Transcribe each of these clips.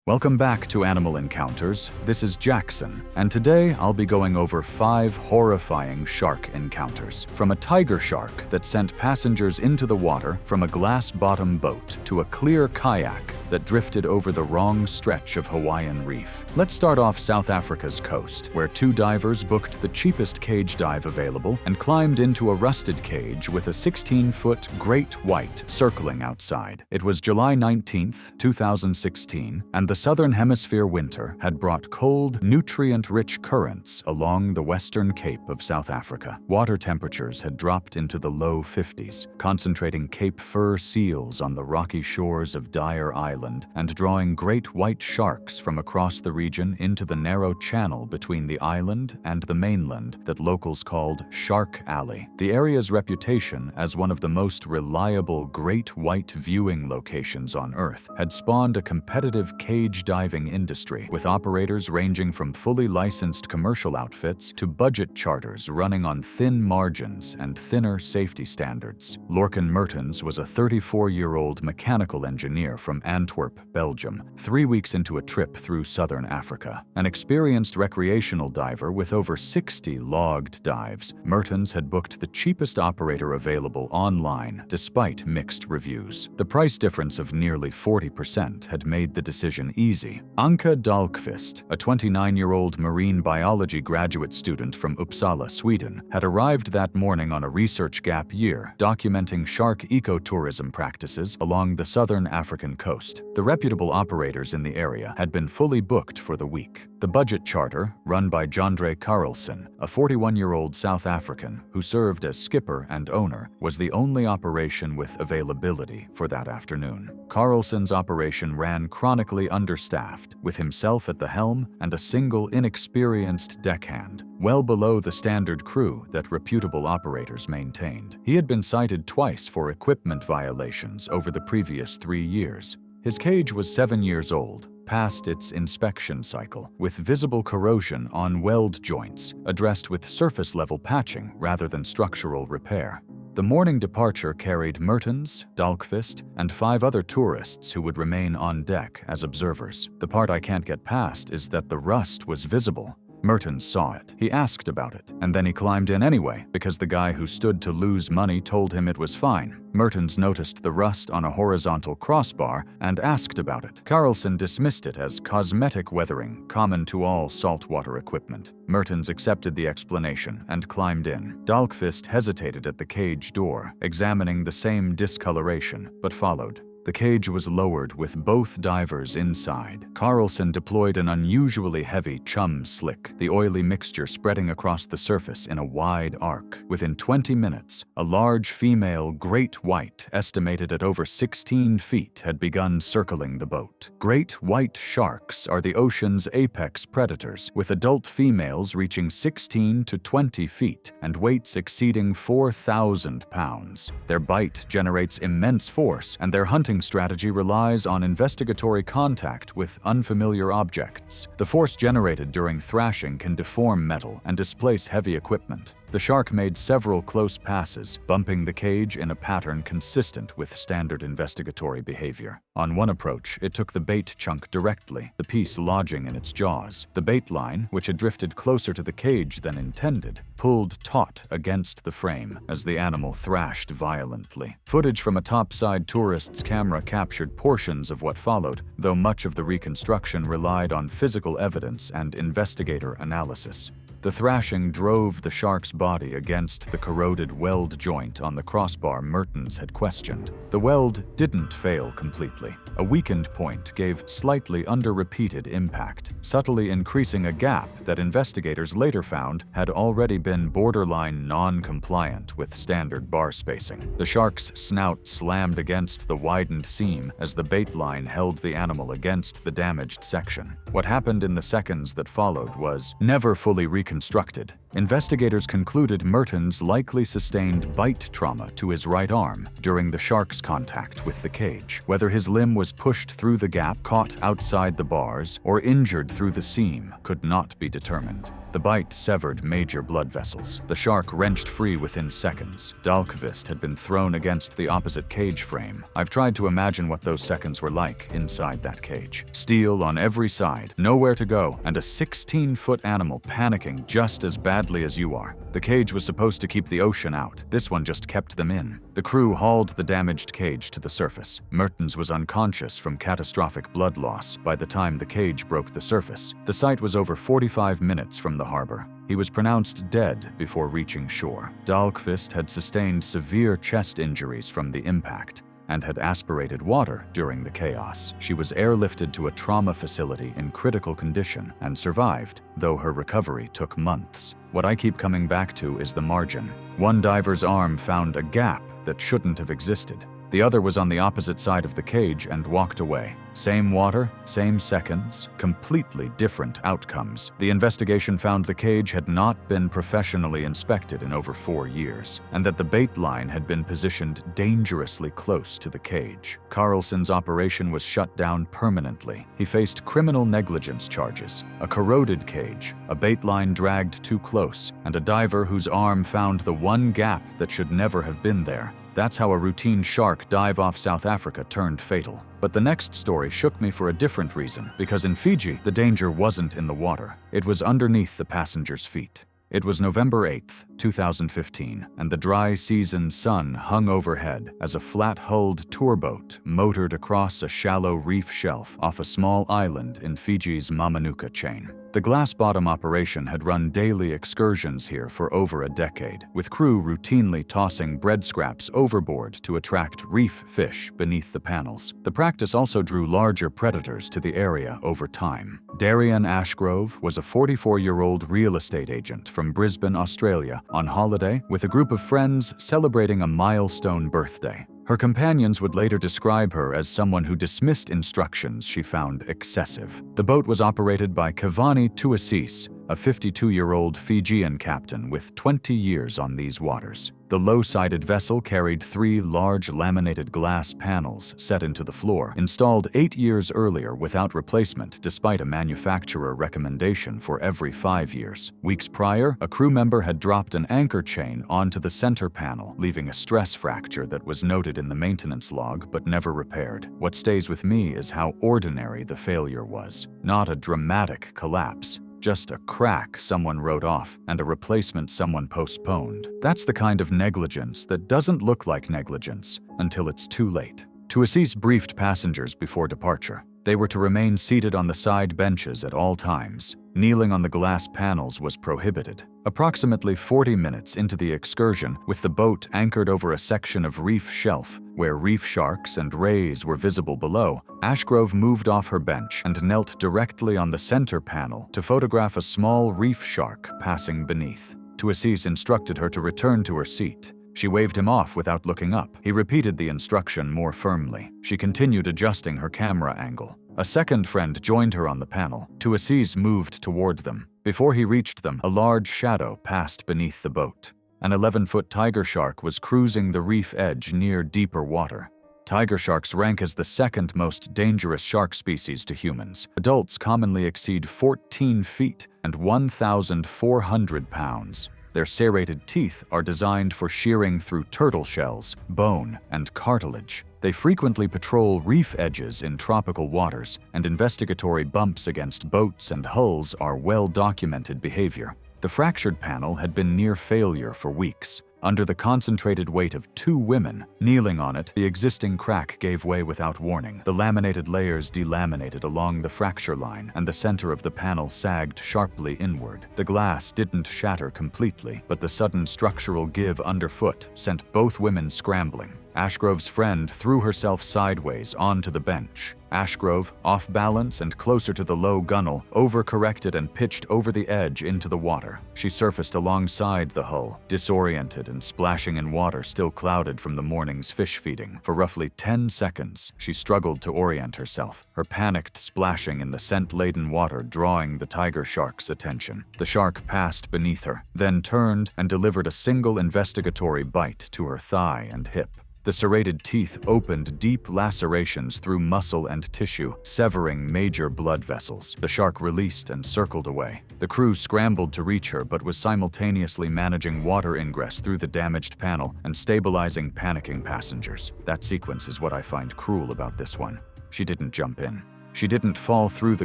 Welcome back to Animal Encounters. This is Jaxon, and today I'll be going over 5 horrifying shark encounters. From a tiger shark that sent passengers into the water from a glass-bottom boat to a clear kayak that drifted over the wrong stretch of Hawaiian reef. Let's start off South Africa's coast, where 2 divers booked the cheapest cage dive available and climbed into a rusted cage with a 16-foot great white circling outside. It was July 19, 2016, and the Southern Hemisphere winter had brought cold, nutrient-rich currents along the western cape of South Africa. Water temperatures had dropped into the low 50s, concentrating Cape fur seals on the rocky shores of Dyer Island and drawing great white sharks from across the region into the narrow channel between the island and the mainland that locals called Shark Alley. The area's reputation as one of the most reliable great white viewing locations on Earth had spawned a competitive cage diving industry, with operators ranging from fully licensed commercial outfits to budget charters running on thin margins and thinner safety standards. Lorcan Mertens was a 34-year-old mechanical engineer from Antwerp, Belgium, 3 weeks into a trip through southern Africa. An experienced recreational diver with over 60 logged dives, Mertens had booked the cheapest operator available online, despite mixed reviews. The price difference of nearly 40% had made the decision easy. Anka Dahlqvist, a 29-year-old marine biology graduate student from Uppsala, Sweden, had arrived that morning on a research gap year, documenting shark ecotourism practices along the southern African coast. The reputable operators in the area had been fully booked for the week. The budget charter, run by Jandre Carlson, a 41-year-old South African who served as skipper and owner, was the only operation with availability for that afternoon. Carlson's operation ran chronically understaffed, with himself at the helm and a single inexperienced deckhand, well below the standard crew that reputable operators maintained. He had been cited twice for equipment violations over the previous 3 years. His cage was 7 years old, past its inspection cycle, with visible corrosion on weld joints, addressed with surface-level patching rather than structural repair. The morning departure carried Mertens, Dahlqvist, and 5 other tourists who would remain on deck as observers. The part I can't get past is that the rust was visible. Mertens saw it. He asked about it, and then he climbed in anyway, because the guy who stood to lose money told him it was fine. Mertens noticed the rust on a horizontal crossbar and asked about it. Carlson dismissed it as cosmetic weathering common to all saltwater equipment. Mertens accepted the explanation and climbed in. Dahlqvist hesitated at the cage door, examining the same discoloration, but followed. The cage was lowered with both divers inside. Carlson deployed an unusually heavy chum slick, the oily mixture spreading across the surface in a wide arc. Within 20 minutes, a large female great white, estimated at over 16 feet, had begun circling the boat. Great white sharks are the ocean's apex predators, with adult females reaching 16 to 20 feet and weights exceeding 4,000 pounds. Their bite generates immense force, and their hunting strategy relies on investigatory contact with unfamiliar objects. The force generated during thrashing can deform metal and displace heavy equipment. The shark made several close passes, bumping the cage in a pattern consistent with standard investigatory behavior. On one approach, it took the bait chunk directly, the piece lodging in its jaws. The bait line, which had drifted closer to the cage than intended, pulled taut against the frame as the animal thrashed violently. Footage from a topside tourist's camera captured portions of what followed, though much of the reconstruction relied on physical evidence and investigator analysis. The thrashing drove the shark's body against the corroded weld joint on the crossbar Mertens had questioned. The weld didn't fail completely. A weakened point gave slightly under-repeated impact, subtly increasing a gap that investigators later found had already been borderline non-compliant with standard bar spacing. The shark's snout slammed against the widened seam as the bait line held the animal against the damaged section. What happened in the seconds that followed was never fully reconstructed reconstructed. Investigators concluded Mertens likely sustained bite trauma to his right arm during the shark's contact with the cage. Whether his limb was pushed through the gap, caught outside the bars, or injured through the seam could not be determined. The bite severed major blood vessels. The shark wrenched free within seconds. Dahlqvist had been thrown against the opposite cage frame. I've tried to imagine what those seconds were like inside that cage. Steel on every side, nowhere to go, and a 16-foot animal panicking just as badly as you are. The cage was supposed to keep the ocean out. This one just kept them in. The crew hauled the damaged cage to the surface. Mertens was unconscious from catastrophic blood loss by the time the cage broke the surface. The site was over 45 minutes from the harbor. He was pronounced dead before reaching shore. Dahlqvist had sustained severe chest injuries from the impact and had aspirated water during the chaos. She was airlifted to a trauma facility in critical condition and survived, though her recovery took months. What I keep coming back to is the margin. One diver's arm found a gap that shouldn't have existed. The other was on the opposite side of the cage and walked away. Same water, same seconds, completely different outcomes. The investigation found the cage had not been professionally inspected in over 4 years, and that the bait line had been positioned dangerously close to the cage. Carlson's operation was shut down permanently. He faced criminal negligence charges, a corroded cage, a bait line dragged too close, and a diver whose arm found the one gap that should never have been there. That's how a routine shark dive off South Africa turned fatal. But the next story shook me for a different reason, because in Fiji, the danger wasn't in the water. It was underneath the passengers' feet. It was November 8th, 2015, and the dry season sun hung overhead as a flat-hulled tourboat motored across a shallow reef shelf off a small island in Fiji's Mamanuca chain. The glass-bottom operation had run daily excursions here for over a decade, with crew routinely tossing bread scraps overboard to attract reef fish beneath the panels. The practice also drew larger predators to the area over time. Darian Ashgrove was a 44-year-old real estate agent from Brisbane, Australia, on holiday with a group of friends celebrating a milestone birthday. Her companions would later describe her as someone who dismissed instructions she found excessive. The boat was operated by Kavani Tuasis, a 52-year-old Fijian captain with 20 years on these waters. The low-sided vessel carried 3 large laminated glass panels set into the floor, installed 8 years earlier without replacement despite a manufacturer recommendation for every 5 years. Weeks prior, a crew member had dropped an anchor chain onto the center panel, leaving a stress fracture that was noted in the maintenance log but never repaired. What stays with me is how ordinary the failure was. Not a dramatic collapse. Just a crack someone wrote off and a replacement someone postponed. That's the kind of negligence that doesn't look like negligence until it's too late. Tuasis briefed passengers before departure. They were to remain seated on the side benches at all times. Kneeling on the glass panels was prohibited. Approximately 40 minutes into the excursion, with the boat anchored over a section of reef shelf where reef sharks and rays were visible below, Ashgrove moved off her bench and knelt directly on the center panel to photograph a small reef shark passing beneath. Tuasis instructed her to return to her seat. She waved him off without looking up. He repeated the instruction more firmly. She continued adjusting her camera angle. A second friend joined her on the panel. Tuasis moved toward them. Before he reached them, a large shadow passed beneath the boat. An 11-foot tiger shark was cruising the reef edge near deeper water. Tiger sharks rank as the second most dangerous shark species to humans. Adults commonly exceed 14 feet and 1,400 pounds. Their serrated teeth are designed for shearing through turtle shells, bone, and cartilage. They frequently patrol reef edges in tropical waters, and investigatory bumps against boats and hulls are well-documented behavior. The fractured panel had been near failure for weeks. Under the concentrated weight of 2 women kneeling on it, the existing crack gave way without warning. The laminated layers delaminated along the fracture line, and the center of the panel sagged sharply inward. The glass didn't shatter completely, but the sudden structural give underfoot sent both women scrambling. Ashgrove's friend threw herself sideways onto the bench. Ashgrove, off balance and closer to the low gunwale, overcorrected and pitched over the edge into the water. She surfaced alongside the hull, disoriented and splashing in water still clouded from the morning's fish feeding. For roughly 10 seconds, she struggled to orient herself, her panicked splashing in the scent-laden water drawing the tiger shark's attention. The shark passed beneath her, then turned and delivered a single investigatory bite to her thigh and hip. The serrated teeth opened deep lacerations through muscle and tissue, severing major blood vessels. The shark released and circled away. The crew scrambled to reach her but was simultaneously managing water ingress through the damaged panel and stabilizing panicking passengers. That sequence is what I find cruel about this one. She didn't jump in. She didn't fall through the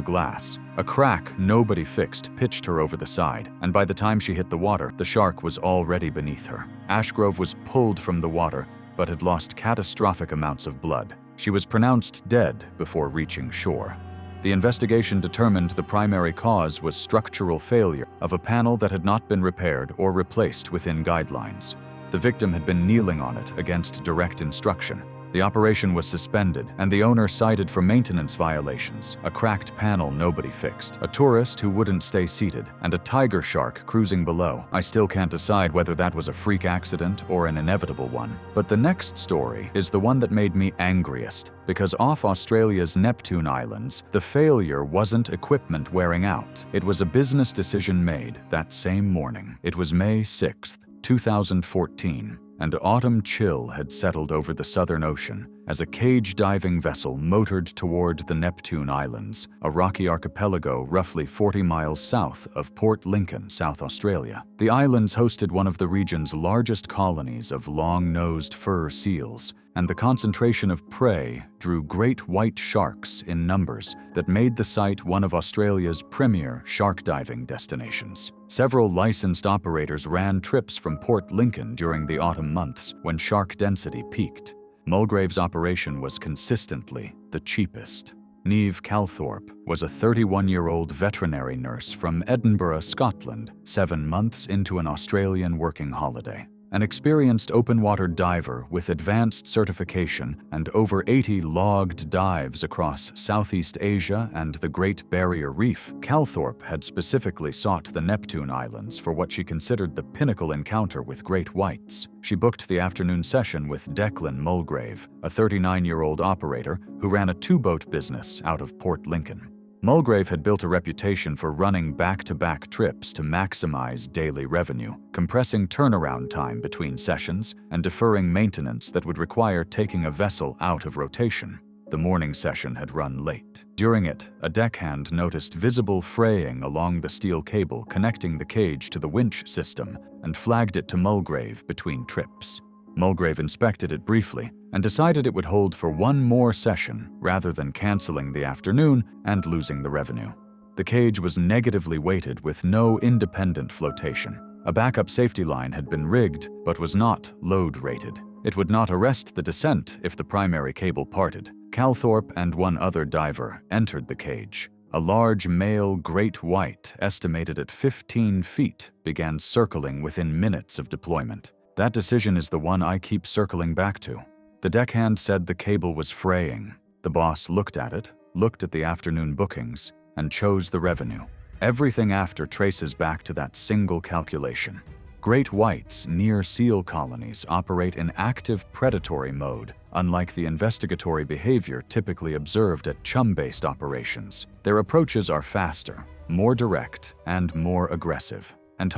glass. A crack nobody fixed pitched her over the side, and by the time she hit the water, the shark was already beneath her. Ashgrove was pulled from the water, but had lost catastrophic amounts of blood. She was pronounced dead before reaching shore. The investigation determined the primary cause was structural failure of a panel that had not been repaired or replaced within guidelines. The victim had been kneeling on it against direct instruction. The operation was suspended, and the owner cited for maintenance violations, a cracked panel nobody fixed, a tourist who wouldn't stay seated, and a tiger shark cruising below. I still can't decide whether that was a freak accident or an inevitable one. But the next story is the one that made me angriest, because off Australia's Neptune Islands, the failure wasn't equipment wearing out. It was a business decision made that same morning. It was May 6th, 2014. And autumn chill had settled over the Southern Ocean as a cage diving vessel motored toward the Neptune Islands, a rocky archipelago roughly 40 miles south of Port Lincoln, South Australia. The islands hosted one of the region's largest colonies of long-nosed fur seals, and the concentration of prey drew great white sharks in numbers that made the site one of Australia's premier shark diving destinations. Several licensed operators ran trips from Port Lincoln during the autumn months when shark density peaked. Mulgrave's operation was consistently the cheapest. Niamh Calthorpe was a 31-year-old veterinary nurse from Edinburgh, Scotland, 7 months into an Australian working holiday. An experienced open-water diver with advanced certification and over 80 logged dives across Southeast Asia and the Great Barrier Reef, Calthorpe had specifically sought the Neptune Islands for what she considered the pinnacle encounter with great whites. She booked the afternoon session with Declan Mulgrave, a 39-year-old operator who ran a two-boat business out of Port Lincoln. Mulgrave had built a reputation for running back-to-back trips to maximize daily revenue, compressing turnaround time between sessions and deferring maintenance that would require taking a vessel out of rotation. The morning session had run late. During it, a deckhand noticed visible fraying along the steel cable connecting the cage to the winch system and flagged it to Mulgrave between trips. Mulgrave inspected it briefly and decided it would hold for one more session rather than canceling the afternoon and losing the revenue. The cage was negatively weighted with no independent flotation. A backup safety line had been rigged but was not load-rated. It would not arrest the descent if the primary cable parted. Calthorpe and one other diver entered the cage. A large male great white, estimated at 15 feet, began circling within minutes of deployment. That decision is the one I keep circling back to. The deckhand said the cable was fraying. The boss looked at it, looked at the afternoon bookings, and chose the revenue. Everything after traces back to that single calculation. Great whites near seal colonies operate in active predatory mode, unlike the investigatory behavior typically observed at chum-based operations. Their approaches are faster, more direct, and more aggressive. And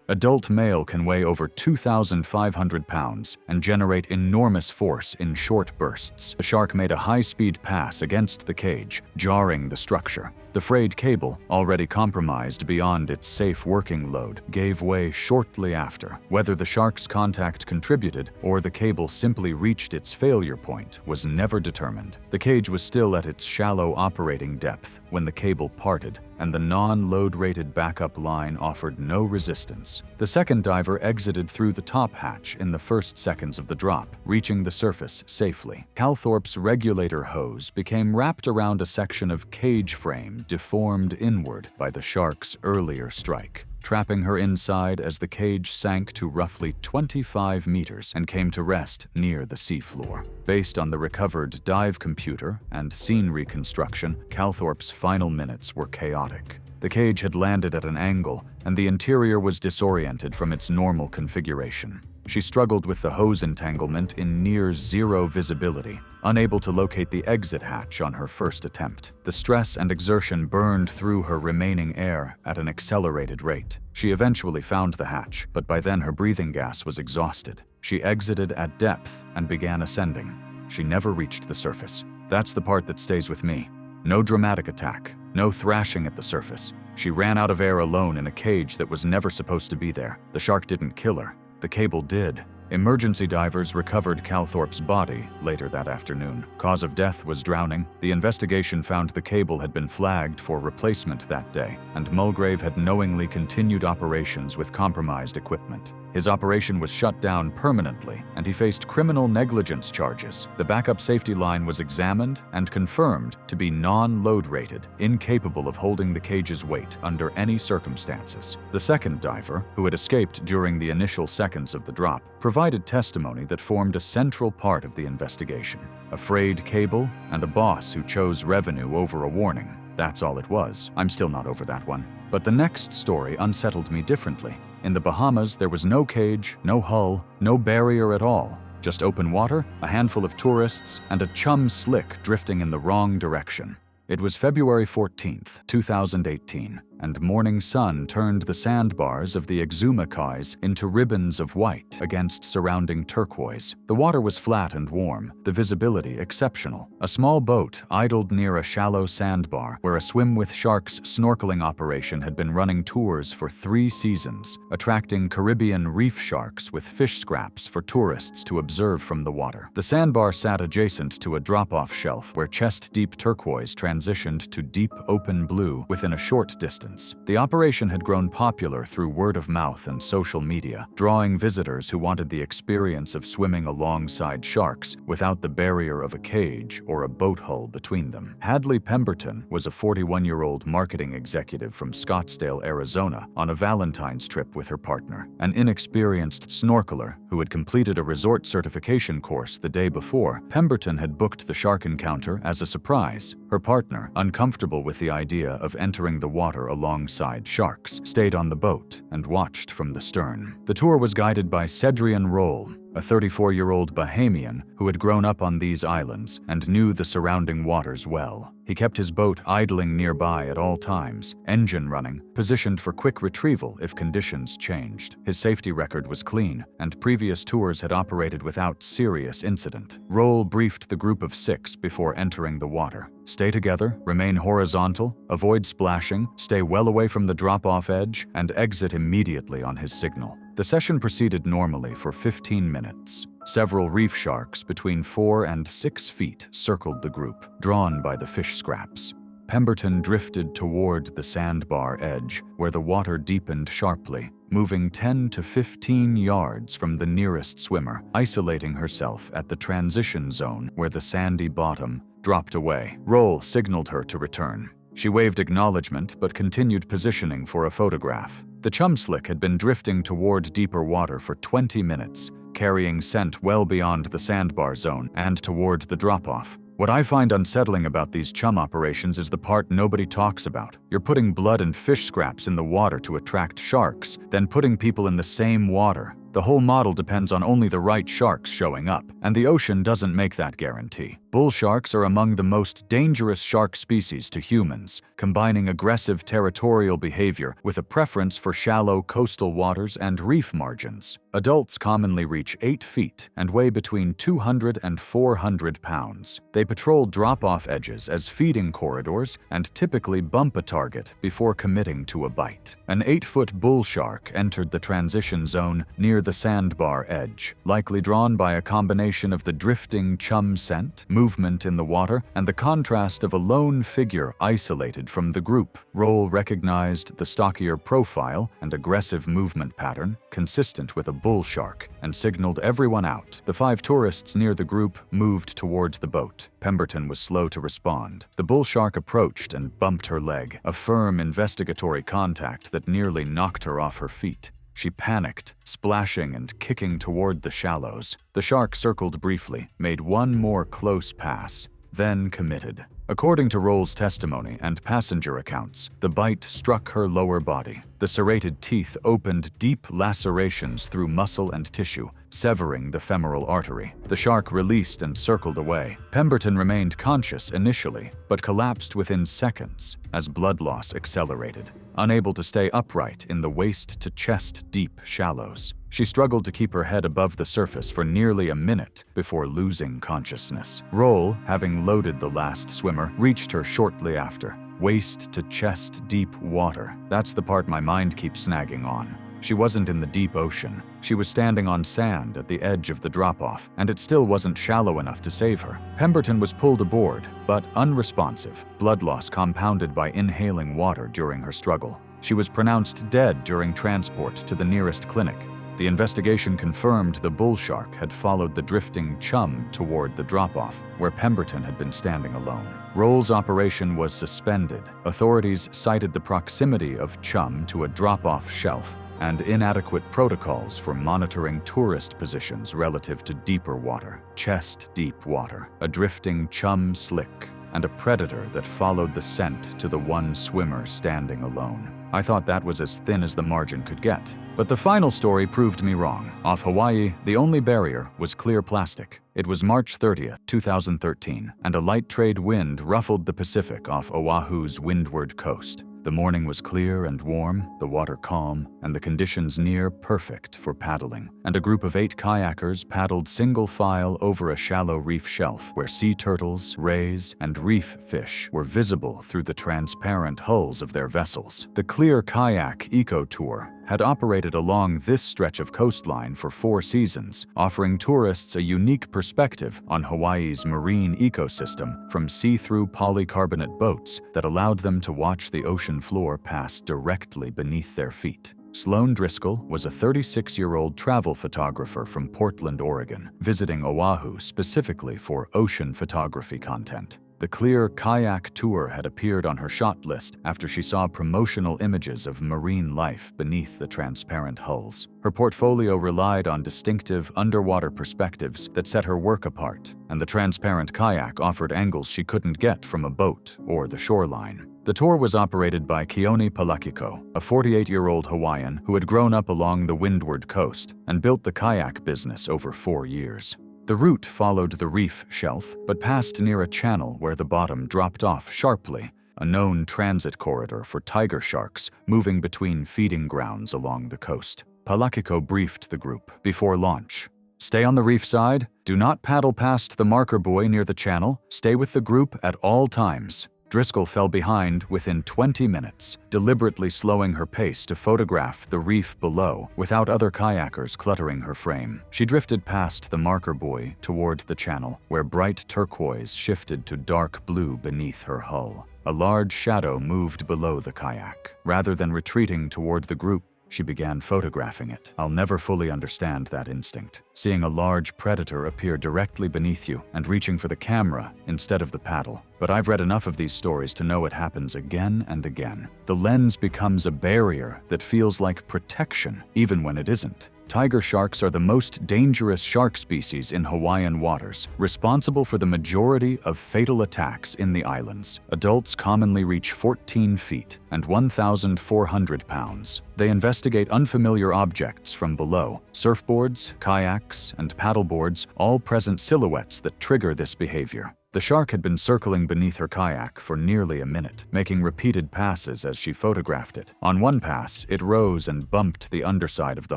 adult male can weigh over 2,500 pounds and generate enormous force in short bursts. The shark made a high-speed pass against the cage, jarring the structure. The frayed cable, already compromised beyond its safe working load, gave way shortly after. Whether the shark's contact contributed or the cable simply reached its failure point was never determined. The cage was still at its shallow operating depth when the cable parted, and the non-load-rated backup line offered no resistance. The second diver exited through the top hatch in the first seconds of the drop, reaching the surface safely. Calthorpe's regulator hose became wrapped around a section of cage frame deformed inward by the shark's earlier strike. trapping her inside as the cage sank to roughly 25 meters and came to rest near the seafloor. Based on the recovered dive computer and scene reconstruction, Calthorpe's final minutes were chaotic. The cage had landed at an angle, and the interior was disoriented from its normal configuration. She struggled with the hose entanglement in near-zero visibility, unable to locate the exit hatch on her first attempt. The stress and exertion burned through her remaining air at an accelerated rate. She eventually found the hatch, but by then her breathing gas was exhausted. She exited at depth and began ascending. She never reached the surface. That's the part that stays with me. No dramatic attack, no thrashing at the surface. She ran out of air alone in a cage that was never supposed to be there. The shark didn't kill her. The cable did. Emergency divers recovered Calthorpe's body later that afternoon. Cause of death was drowning. The investigation found the cable had been flagged for replacement that day, and Mulgrave had knowingly continued operations with compromised equipment. His operation was shut down permanently, and he faced criminal negligence charges. The backup safety line was examined and confirmed to be non-load rated, incapable of holding the cage's weight under any circumstances. The second diver, who had escaped during the initial seconds of the drop, provided testimony that formed a central part of the investigation. A frayed cable and a boss who chose revenue over a warning. That's all it was. I'm still not over that one. But the next story unsettled me differently. In the Bahamas, there was no cage, no hull, no barrier at all. Just open water, a handful of tourists, and a chum slick drifting in the wrong direction. It was February 14th, 2018, and morning sun turned the sandbars of the Exuma Kais into ribbons of white against surrounding turquoise. The water was flat and warm, the visibility exceptional. A small boat idled near a shallow sandbar where a swim with sharks snorkeling operation had been running tours for 3 seasons, attracting Caribbean reef sharks with fish scraps for tourists to observe from the water. The sandbar sat adjacent to a drop-off shelf where chest-deep turquoise transitioned to deep open blue within a short distance. The operation had grown popular through word of mouth and social media, drawing visitors who wanted the experience of swimming alongside sharks without the barrier of a cage or a boat hull between them. Hadley Pemberton was a 41-year-old marketing executive from Scottsdale, Arizona, on a Valentine's trip with her partner. An inexperienced snorkeler who had completed a resort certification course the day before, Pemberton had booked the shark encounter as a surprise. Her partner, uncomfortable with the idea of entering the water alongside sharks, stayed on the boat and watched from the stern. The tour was guided by Cedrian Roll, a 34-year-old Bahamian who had grown up on these islands and knew the surrounding waters well. He kept his boat idling nearby at all times, engine running, positioned for quick retrieval if conditions changed. His safety record was clean, and previous tours had operated without serious incident. Roll briefed the group of 6 before entering the water. Stay together, remain horizontal, avoid splashing, stay well away from the drop-off edge, and exit immediately on his signal. The session proceeded normally for 15 minutes. Several reef sharks between 4 and 6 feet circled the group, drawn by the fish scraps. Pemberton drifted toward the sandbar edge, where the water deepened sharply, moving 10 to 15 yards from the nearest swimmer, isolating herself at the transition zone where the sandy bottom dropped away. Roll signaled her to return. She waved acknowledgement but continued positioning for a photograph. The chum slick had been drifting toward deeper water for 20 minutes, carrying scent well beyond the sandbar zone and toward the drop-off. What I find unsettling about these chum operations is the part nobody talks about. You're putting blood and fish scraps in the water to attract sharks, then putting people in the same water. The whole model depends on only the right sharks showing up, and the ocean doesn't make that guarantee. Bull sharks are among the most dangerous shark species to humans, combining aggressive territorial behavior with a preference for shallow coastal waters and reef margins. Adults commonly reach 8 feet and weigh between 200 and 400 pounds. They patrol drop-off edges as feeding corridors and typically bump a target before committing to a bite. An 8-foot bull shark entered the transition zone near the sandbar edge, likely drawn by a combination of the drifting chum scent, movement in the water, and the contrast of a lone figure isolated from the group. Roll recognized the stockier profile and aggressive movement pattern, consistent with a bull shark, and signaled everyone out. The 5 tourists near the group moved towards the boat. Pemberton was slow to respond. The bull shark approached and bumped her leg, a firm investigatory contact that nearly knocked her off her feet. She panicked, splashing and kicking toward the shallows. The shark circled briefly, made one more close pass, then committed. According to Roll's testimony and passenger accounts, the bite struck her lower body. The serrated teeth opened deep lacerations through muscle and tissue, severing the femoral artery. The shark released and circled away. Pemberton remained conscious initially, but collapsed within seconds as blood loss accelerated, unable to stay upright in the waist-to-chest deep shallows. She struggled to keep her head above the surface for nearly a minute before losing consciousness. Roll, having loaded the last swimmer, reached her shortly after. Waist-to-chest deep water. That's the part my mind keeps snagging on. She wasn't in the deep ocean. She was standing on sand at the edge of the drop-off, and it still wasn't shallow enough to save her. Pemberton was pulled aboard, but unresponsive, blood loss compounded by inhaling water during her struggle. She was pronounced dead during transport to the nearest clinic. The investigation confirmed the bull shark had followed the drifting chum toward the drop-off, where Pemberton had been standing alone. Roll's operation was suspended. Authorities cited the proximity of chum to a drop-off shelf and inadequate protocols for monitoring tourist positions relative to deeper water, chest-deep water, a drifting chum slick, and a predator that followed the scent to the one swimmer standing alone. I thought that was as thin as the margin could get. But the final story proved me wrong. Off Hawaii, the only barrier was clear plastic. It was March 30th, 2013, and a light trade wind ruffled the Pacific off Oahu's windward coast. The morning was clear and warm, the water calm, and the conditions near perfect for paddling. And a group of 8 kayakers paddled single file over a shallow reef shelf where sea turtles, rays, and reef fish were visible through the transparent hulls of their vessels. The Clear Kayak Eco Tour had operated along this stretch of coastline for 4 seasons, offering tourists a unique perspective on Hawaii's marine ecosystem from see-through polycarbonate boats that allowed them to watch the ocean floor pass directly beneath their feet. Sloan Driscoll was a 36-year-old travel photographer from Portland, Oregon, visiting Oahu specifically for ocean photography content. The Clear Kayak Tour had appeared on her shot list after she saw promotional images of marine life beneath the transparent hulls. Her portfolio relied on distinctive underwater perspectives that set her work apart, and the transparent kayak offered angles she couldn't get from a boat or the shoreline. The tour was operated by Keone Palakiko, a 48-year-old Hawaiian who had grown up along the windward coast and built the kayak business over 4 years. The route followed the reef shelf, but passed near a channel where the bottom dropped off sharply, a known transit corridor for tiger sharks moving between feeding grounds along the coast. Palakiko briefed the group before launch. Stay on the reef side, do not paddle past the marker buoy near the channel, stay with the group at all times. Driscoll fell behind within 20 minutes, deliberately slowing her pace to photograph the reef below without other kayakers cluttering her frame. She drifted past the marker buoy toward the channel, where bright turquoise shifted to dark blue beneath her hull. A large shadow moved below the kayak. Rather than retreating toward the group, she began photographing it. I'll never fully understand that instinct. Seeing a large predator appear directly beneath you and reaching for the camera instead of the paddle. But I've read enough of these stories to know it happens again and again. The lens becomes a barrier that feels like protection, even when it isn't. Tiger sharks are the most dangerous shark species in Hawaiian waters, responsible for the majority of fatal attacks in the islands. Adults commonly reach 14 feet and 1,400 pounds. They investigate unfamiliar objects from below. Surfboards, kayaks, and paddleboards all present silhouettes that trigger this behavior. The shark had been circling beneath her kayak for nearly a minute, making repeated passes as she photographed it. On one pass, it rose and bumped the underside of the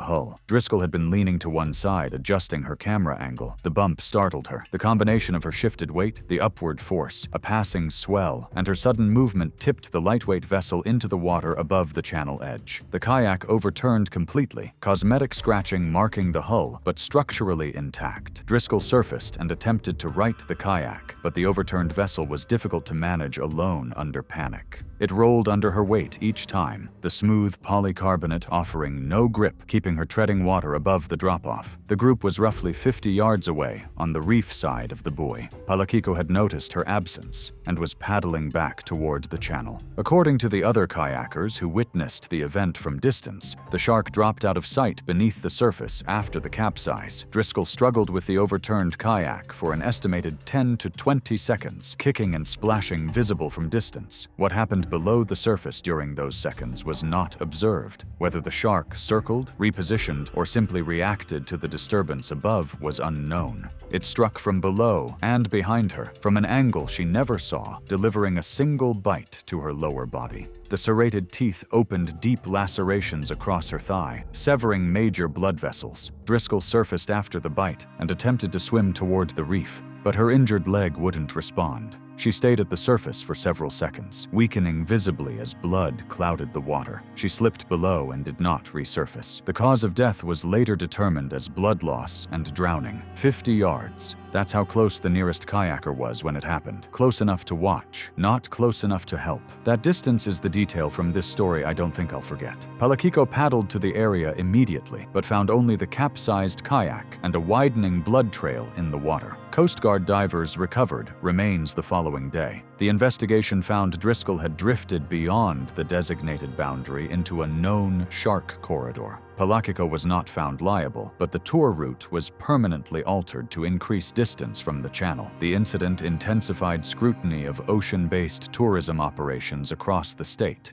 hull. Driscoll had been leaning to one side, adjusting her camera angle. The bump startled her. The combination of her shifted weight, the upward force, a passing swell, and her sudden movement tipped the lightweight vessel into the water above the channel edge. The kayak overturned completely, cosmetic scratching marking the hull, but structurally intact. Driscoll surfaced and attempted to right the kayak, but the overturned vessel was difficult to manage alone under panic. It rolled under her weight each time, the smooth polycarbonate offering no grip, keeping her treading water above the drop-off. The group was roughly 50 yards away, on the reef side of the buoy. Palakiko had noticed her absence and was paddling back toward the channel. According to the other kayakers who witnessed the event from distance, the shark dropped out of sight beneath the surface after the capsize. Driscoll struggled with the overturned kayak for an estimated 10 to 20 seconds, kicking and splashing visible from distance. What happened below the surface during those seconds was not observed. Whether the shark circled, repositioned, or simply reacted to the disturbance above was unknown. It struck from below and behind her, from an angle she never saw, delivering a single bite to her lower body. The serrated teeth opened deep lacerations across her thigh, severing major blood vessels. Driscoll surfaced after the bite and attempted to swim toward the reef, but her injured leg wouldn't respond. She stayed at the surface for several seconds, weakening visibly as blood clouded the water. She slipped below and did not resurface. The cause of death was later determined as blood loss and drowning. 50 yards. That's how close the nearest kayaker was when it happened. Close enough to watch, not close enough to help. That distance is the detail from this story I don't think I'll forget. Palakiko paddled to the area immediately, but found only the capsized kayak and a widening blood trail in the water. Coast Guard divers recovered remains the following day. The investigation found Driscoll had drifted beyond the designated boundary into a known shark corridor. Palakiko was not found liable, but the tour route was permanently altered to increase distance from the channel. The incident intensified scrutiny of ocean-based tourism operations across the state.